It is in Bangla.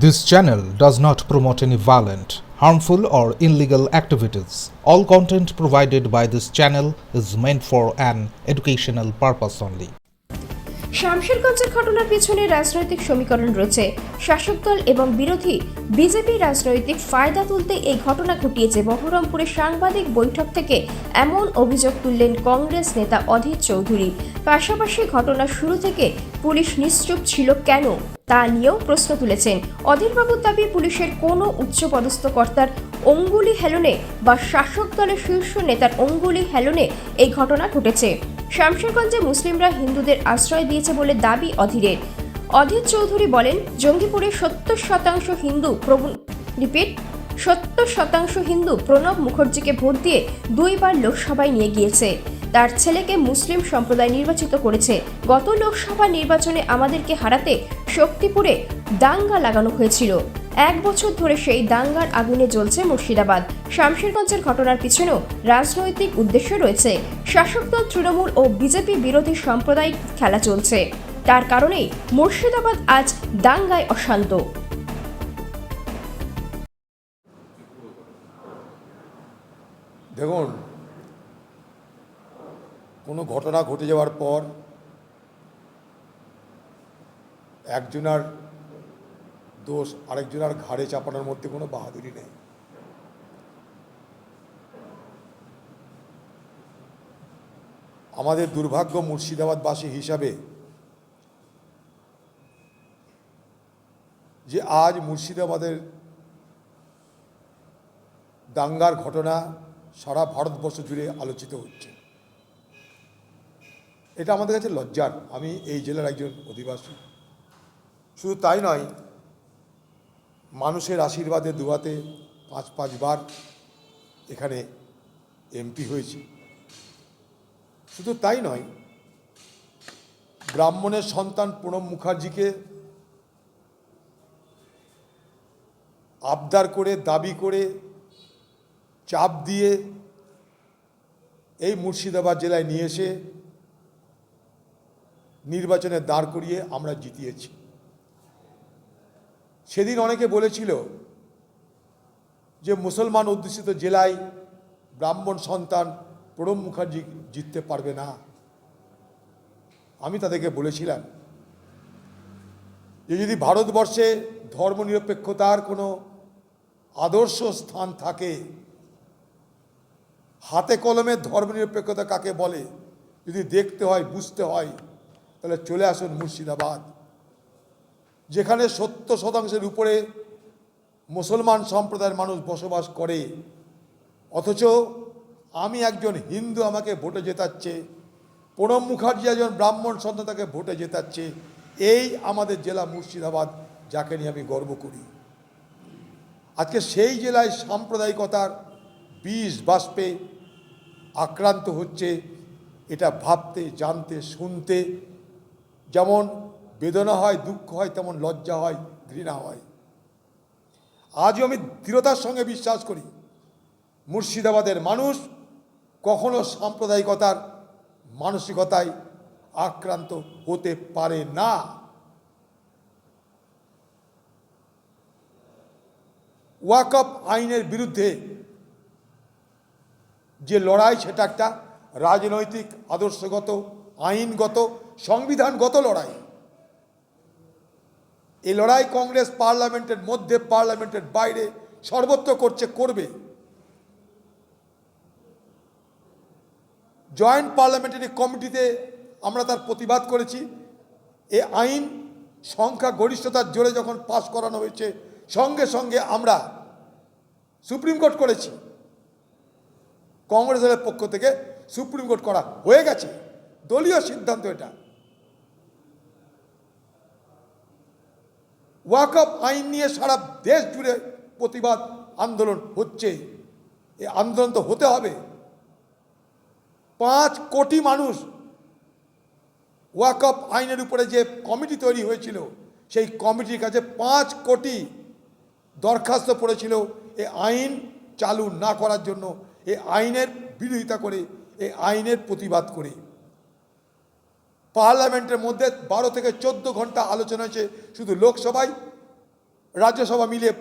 This channel does not promote any violent, harmful, or illegal activities. All content provided by this channel is meant for an educational purpose only. শামশেরগঞ্জের ঘটনার পিছনে রাজনৈতিক সমীকরণ রয়েছে। শাসক দল এবং বিরোধী বিজেপি রাজনৈতিক ফায়দা তুলতে এই ঘটনা ঘটিয়েছে। বহরমপুরে সাংবাদিক বৈঠক থেকে এমন অভিযোগ তুললেন কংগ্রেস নেতা অধীর চৌধুরী। পাশাপাশি ঘটনার শুরু থেকে পুলিশ নিশ্চুপ ছিল কেন তা নিয়েও প্রশ্ন তুলেছেন। অধীরবাবুর দাবি, পুলিশের কোনো উচ্চপদস্থ কর্তার অঙ্গুলি হেলনে বা শাসক দলের শীর্ষ নেতার অঙ্গুলি হেলনে এই ঘটনা ঘটেছে। শামশেরগঞ্জে মুসলিমরা হিন্দুদের আশ্রয় দিয়েছে বলে দাবি অধীরের। অধীর চৌধুরী বলেন, জঙ্গিপুরে 70% হিন্দু প্রণব মুখার্জিকে ভোট দিয়ে দুইবার লোকসভায় নিয়ে গিয়েছে। তার ছেলেকে মুসলিম সম্প্রদায় নির্বাচিত করেছে। গত লোকসভা নির্বাচনে আমাদেরকে হারাতে শক্তিপুরে দাঙ্গা লাগানো হয়েছিল। 1 বছর ধরে সেই দাঙ্গার আগুনে জ্বলছে মুর্শিদাবাদ। শামশেরগঞ্জের ঘটনার পিছনেও রাজনৈতিক উদ্দেশ্য রয়েছে। শাসক দল তৃণমূল ও বিজেপি বিরোধী সাম্প্রদায়িক খেলা চলছে। তার কারণেই মুর্শিদাবাদ আজ দাঙ্গায় অশান্ত। দেখুন, কোনো ঘটনা ঘটে যাওয়ার পর একজনের দোষ আরেকজনের ঘাড়ে চাপানোর মধ্যে কোনো বাহাদুরি নেই। আমাদের দুর্ভাগ্য মুর্শিদাবাদবাসী হিসাবে যে আজ মুর্শিদাবাদের দাঙ্গার ঘটনা সারা ভারতবর্ষ জুড়ে আলোচিত হচ্ছে। এটা আমাদের কাছে লজ্জার। আমি এই জেলার একজন অধিবাসী। শুধু তাই নয়, মানুষের আশীর্বাদে দুয়াতে 5 বার এখানে এমপি হয়েছি। শুধু তাই নয়, ব্রাহ্মণের সন্তান প্রণব মুখার্জিকে আবদার করে, দাবি করে, চাপ দিয়ে এই মুর্শিদাবাদ জেলায় নিয়ে এসে নির্বাচনে দাঁড় করিয়ে আমরা জিতিয়েছি। সেদিন অনেকে বলেছিল যে মুসলমান অধ্যুষিত জেলায় ব্রাহ্মণ সন্তান প্রণব মুখার্জি জিততে পারবে না। আমি তাদেরকে বলেছিলাম যে যদি ভারতবর্ষে ধর্মনিরপেক্ষতার কোনো আদর্শ স্থান থাকে, হাতে কলমে ধর্মনিরপেক্ষতা কাকে বলে যদি দেখতে হয়, বুঝতে হয়, তাহলে চলে আসুন মুর্শিদাবাদ, যেখানে 70% উপরে মুসলমান সম্প্রদায়ের মানুষ বসবাস করে। অথচ আমি একজন হিন্দু, আমাকে ভোটে জেতাচ্ছে। প্রণব মুখার্জি একজন ব্রাহ্মণ সন্তান, তাকে ভোটে জেতাচ্ছে। এই আমাদের জেলা মুর্শিদাবাদ, যাকে নিয়ে আমি গর্ব করি। আজকে সেই জেলায় সাম্প্রদায়িকতার বিষ বাষ্পে আক্রান্ত হচ্ছে। এটা ভাবতে, জানতে, শুনতে যেমন বেদনা হয়, দুঃখ হয়, তেমন লজ্জা হয়, ঘৃণা হয়। আজও আমি দৃঢ়তার সঙ্গে বিশ্বাস করি, মুর্শিদাবাদের মানুষ কখনো সাম্প্রদায়িকতার মানসিকতায় আক্রান্ত হতে পারে না। ওয়াকফ আইনের বিরুদ্ধে যে লড়াই, সেটা একটা রাজনৈতিক, আদর্শগত, আইনগত, সংবিধানগত লড়াই। এই লড়াই কংগ্রেস পার্লামেন্টের মধ্যে, পার্লামেন্টের বাইরে সর্বত্র করছে, করবে। জয়েন্ট পার্লামেন্টারি কমিটিতে আমরা তার প্রতিবাদ করেছি। এই আইন সংখ্যা গরিষ্ঠতার জোরে যখন পাশ করানো হয়েছে, সঙ্গে সঙ্গে আমরা সুপ্রিম কোর্ট করেছি। কংগ্রেসের পক্ষ থেকে সুপ্রিম কোর্ট করা হয়ে গেছে, দলীয় সিদ্ধান্ত এটা। ওয়াকফ আইন নিয়ে সারা দেশ জুড়ে প্রতিবাদ আন্দোলন হচ্ছে। এই আন্দোলন তো হতে হবে। 5 কোটি মানুষ ওয়াকফ আইনের উপরে যে কমিটি তৈরি হয়েছিল, সেই কমিটির কাছে 5 কোটি দরখাস্ত পড়েছিল এই আইন চালু না করার জন্য, এই আইনের বিরোধিতা করে, এই আইনের প্রতিবাদ করে। পার্লামেন্টের মধ্যে 12 থেকে 14 ঘন্টা আলোচনা হয়েছে। শুধু লোকসভায় রাজ্যসভা মিলিয়ে